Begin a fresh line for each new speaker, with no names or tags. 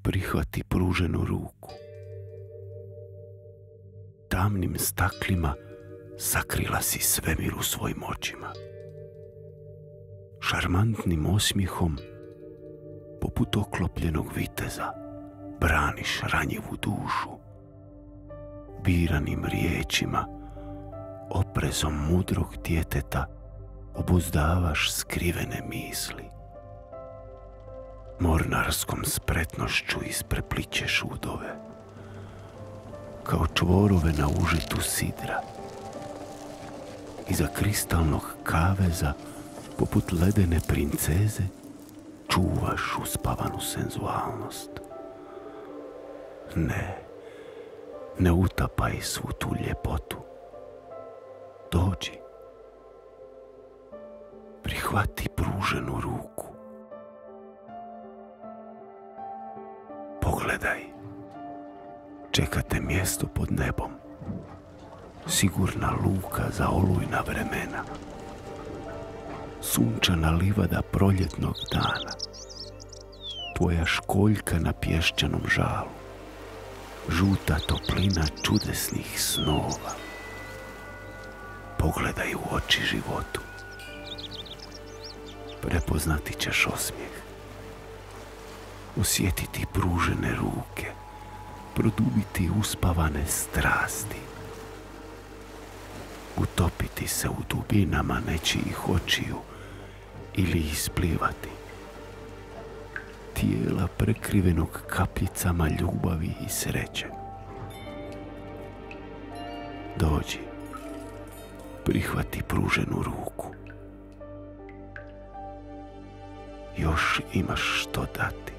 Prihvati pruženu ruku. Tamnim staklima sakrila si svemir u svojim očima. Šarmantnim osmijehom, poput oklopljenog viteza, braniš ranjivu dušu. Biranim riječima, oprezom mudrog djeteta, obuzdavaš skrivene misli. Mornarskom spretnošću ispreplićeš udove, kao čvorove na užitu sidra. Iza kristalnog kaveza, poput ledene princeze, čuvaš uspavanu senzualnost. Ne utapaj svu tu ljepotu. Dođi. Prihvati pruženu ruku. Pogledaj. Čeka te mjesto pod nebom. Sigurna luka za olujna vremena. Sunčana livada proljetnog dana. Tvoja školjka na pješčanom žalu. Žuta toplina čudesnih snova. Pogledaj u oči životu. Prepoznati ćeš osmijeh. Osjetiti pružene ruke. Produbiti uspavane strasti. Utopiti se u dubinama nečijih očiju ili isplivati. Tijela prekrivenog kapljicama ljubavi i sreće. Dođi, prihvati pruženu ruku. Još imaš što dati.